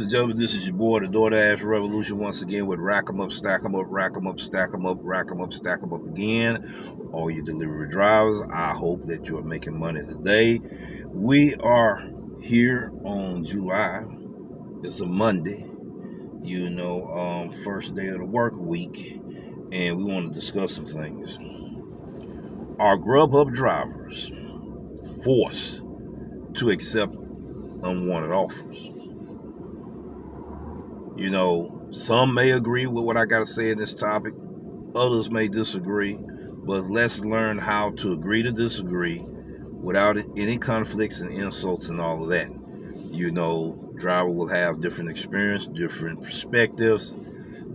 and gentlemen, this is your boy, the DoorDash Revolution, once again with rack 'em up, stack 'em up, rack 'em up, stack 'em up, rack 'em up, stack 'em up again. All your delivery drivers, I hope that you are making money today. We are here on July. It's a Monday, first day of the work week, and we want to discuss some things. Are Grubhub drivers forced to accept unwanted offers? Some may agree with what I got to say in this topic. Others may disagree. But let's learn how to agree to disagree without any conflicts and insults and all of that. Driver will have different experience, different perspectives,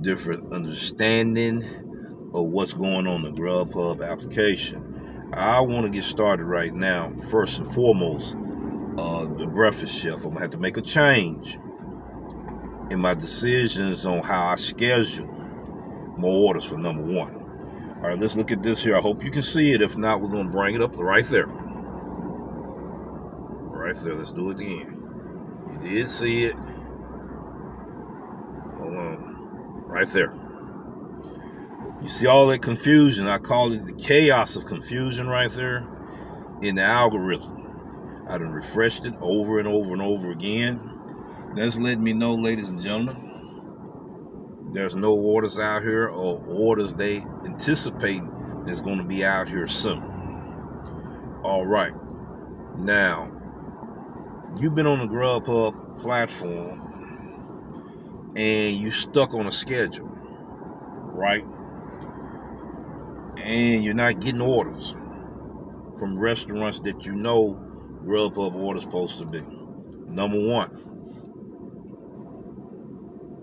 different understanding of what's going on in the Grubhub application. I want to get started right now. First and foremost, the breakfast shift. I'm going to have to make a change in my decisions on how I schedule more orders for number one. All right, let's look at this here. I hope you can see it. If not, we're going to bring it up right there. Right there. Let's do it again. You did see it. Hold on. Right there. You see all that confusion. I call it the chaos of confusion right there in the algorithm. I done refreshed it over and over and over again. That's letting me know, ladies and gentlemen, there's no orders out here, or orders they anticipate is going to be out here soon. All right. Now, you've been on the Grubhub platform and you stuck on a schedule, right? And you're not getting orders from restaurants that Grubhub orders supposed to be. Number one,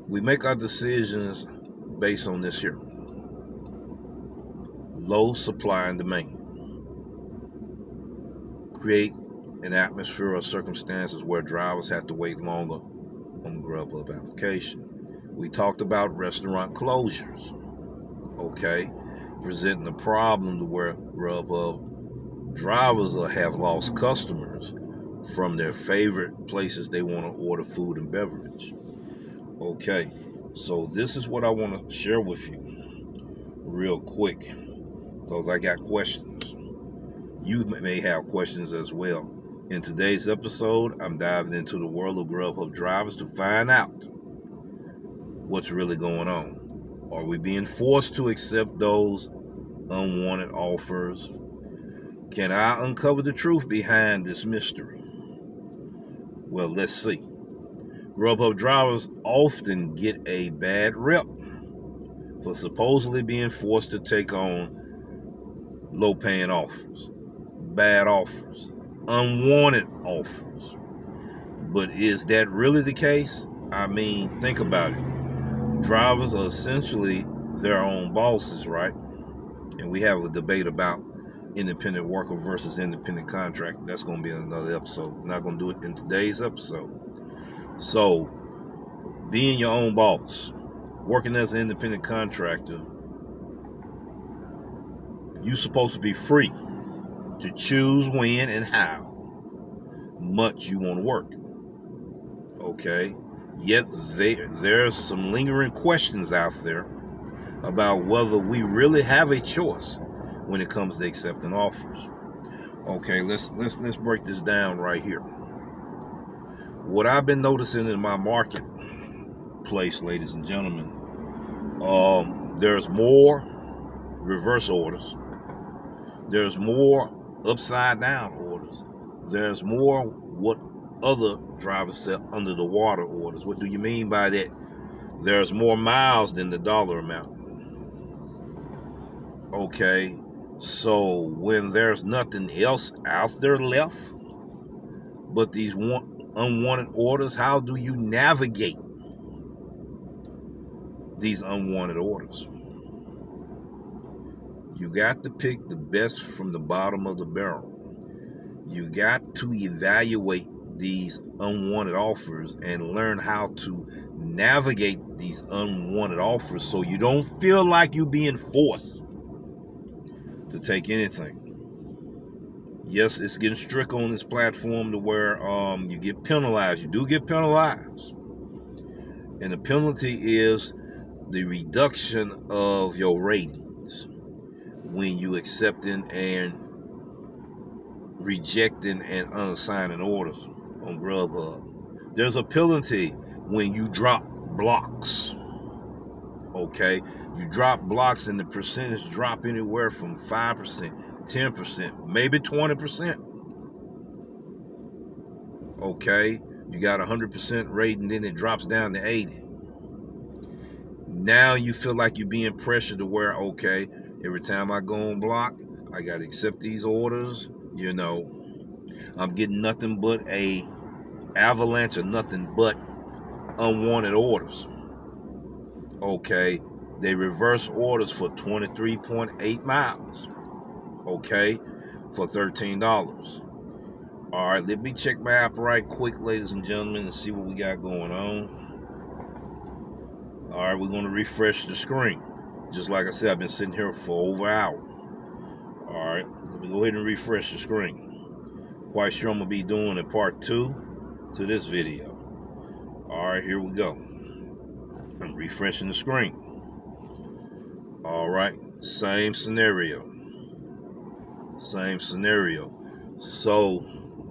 we make our decisions based on this here. Low supply and demand. Create an atmosphere or circumstances where drivers have to wait longer on the Grubhub application. We talked about restaurant closures. Okay? Presenting a problem to where Grubhub drivers will have lost customers from their favorite places they want to order food and beverage. Okay, so this is what I want to share with you real quick, because I got questions. You may have questions as well. In today's episode, I'm diving into the world of Grubhub drivers to find out what's really going on. Are we being forced to accept those unwanted offers? Can I uncover the truth behind this mystery? Well, let's see. Grubhub drivers often get a bad rep for supposedly being forced to take on low-paying offers, bad offers, unwanted offers. But is that really the case? I mean, think about it. Drivers are essentially their own bosses, right? And we have a debate about independent worker versus independent contractor. That's going to be another episode. We're not going to do it in today's episode. So, being your own boss, working as an independent contractor, you're supposed to be free to choose when and how much you want to work. Okay? Yet there's some lingering questions out there about whether we really have a choice when it comes to accepting offers. Okay, let's break this down right here. What I've been noticing in my marketplace, ladies and gentlemen, there's more reverse orders. There's more upside down orders. There's more what other drivers sell under the water orders. What do you mean by that? There's more miles than the dollar amount. Okay, so when there's nothing else out there left but these unwanted orders, how do you navigate these unwanted orders? You got to pick the best from the bottom of the barrel. You got to evaluate these unwanted offers and learn how to navigate these unwanted offers so you don't feel like you're being forced to take anything. Yes, it's getting strict on this platform to where you get penalized. You do get penalized. And the penalty is the reduction of your ratings when you accepting and rejecting and unassigning orders on Grubhub. There's a penalty when you drop blocks. Okay, you drop blocks and the percentage drop anywhere from 5%, 10%, maybe 20%. Okay, you got 100% rating, then it drops down to 80. Now you feel like you're being pressured to where, okay, every time I go on block, I got to accept these orders. You know, I'm getting nothing but a avalanche of nothing but unwanted orders. Okay, they reverse orders for 23.8 miles. Okay, for $13. All right, let me check my app right quick, ladies and gentlemen, and see what we got going on. All right, we're going to refresh the screen. Just like I said, I've been sitting here for over an hour. All right, let me go ahead and refresh the screen. Quite sure I'm going to be doing a part 2 to this video. All right, here we go. I'm refreshing the screen. All right, same scenario. Same scenario. So,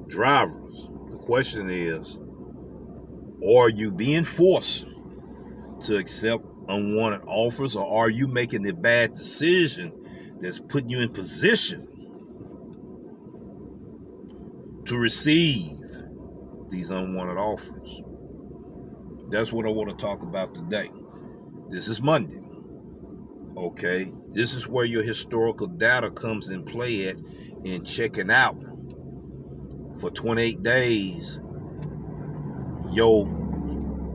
drivers, the question is, are you being forced to accept unwanted offers, or are you making a bad decision that's putting you in position to receive these unwanted offers? That's what I want to talk about today. This is Monday. Okay, this is where your historical data comes in play at in checking out for 28 days your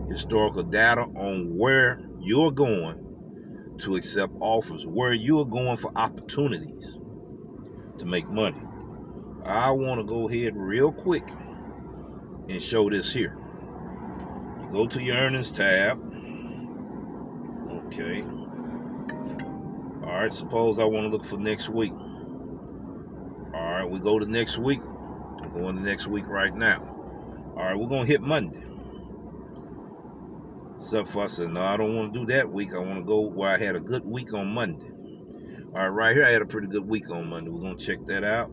historical data on where you're going to accept offers, where you're going for opportunities to make money. I want to go ahead real quick and show this here. You go to your earnings tab. Okay. All right, suppose I want to look for next week. All right, we go to next week. I'm going to next week right now. All right, we're going to hit Monday. Except for I said, no, I don't want to do that week. I want to go where I had a good week on Monday. All right, right here, I had a pretty good week on Monday. We're going to check that out.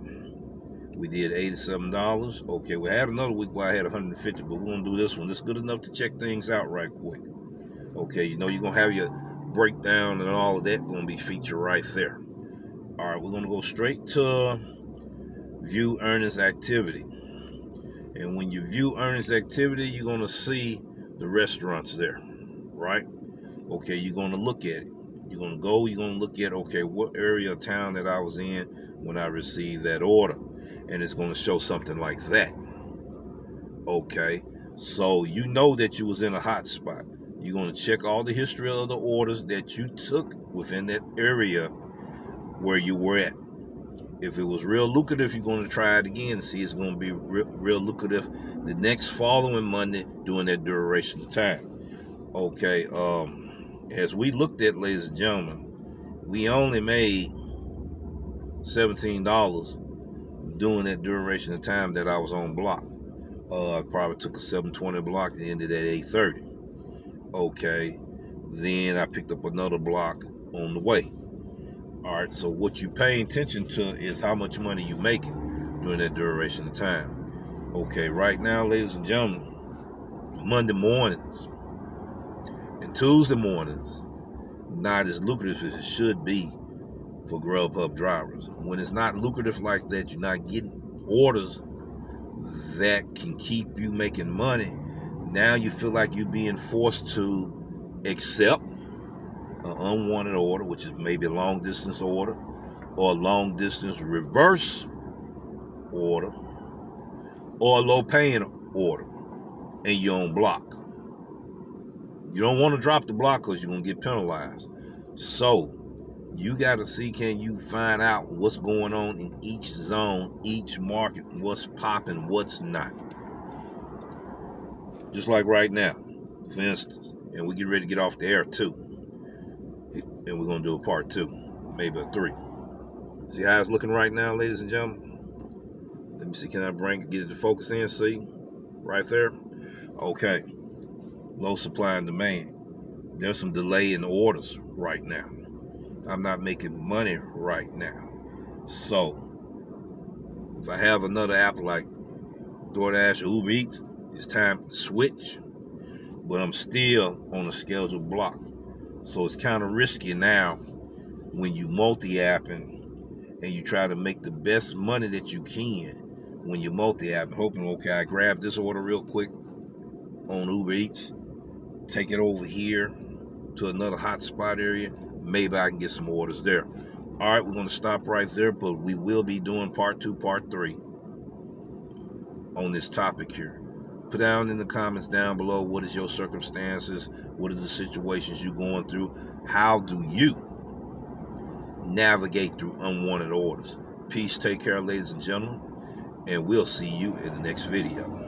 We did $87. Okay, we had another week where I had $150, but we're going to do this one. This is good enough to check things out right quick. Okay, you know you're going to have your breakdown and all of that going to be featured right there. All right, we're going to go straight to view earnings activity. And when you view earnings activity, you're going to see the restaurants there, right? Okay, you're going to look at it. You're going to look at, okay, what area of town that I was in when I received that order. And it's going to show something like that. Okay, so you know that you was in a hot spot. You're going to check all the history of the orders that you took within that area where you were at. If it was real lucrative, you're going to try it again and see it's going to be real lucrative the next following Monday during that duration of time. Okay, as we looked at, ladies and gentlemen, we only made $17 during that duration of time that I was on block. I probably took a 720 block and ended at 830. Okay, then I picked up another block on the way. All right, so what you're paying attention to is how much money you're making during that duration of time. Okay, right now, ladies and gentlemen, Monday mornings and Tuesday mornings, not as lucrative as it should be for Grubhub drivers. When it's not lucrative like that, you're not getting orders that can keep you making money. Now you feel like you're being forced to accept an unwanted order, which is maybe a long distance order or a long distance reverse order or a low paying order, and you're on block. You don't want to drop the block because you're going to get penalized. So you got to see, can you find out what's going on in each zone, each market, what's popping, what's not. Just like right now, for instance, and we get ready to get off the air too. And we're going to do a part 2, maybe a 3. See how it's looking right now, ladies and gentlemen? Let me see, can I get it to focus in? See? Right there? Okay. low supply and demand. There's some delay in orders right now. I'm not making money right now. So if I have another app like DoorDash or Uber Eats, it's time to switch. But I'm still on a scheduled block. So it's kind of risky now when you multi-apping and you try to make the best money that you can when you're multi-apping, hoping, okay, I grab this order real quick on Uber Eats, take it over here to another hotspot area, maybe I can get some orders there. All right, we're going to stop right there, but we will be doing part 2, part 3 on this topic here. Put down in the comments down below, what is your circumstances? What are the situations you're going through? How do you navigate through unwanted orders? Peace, take care, ladies and gentlemen, and we'll see you in the next video.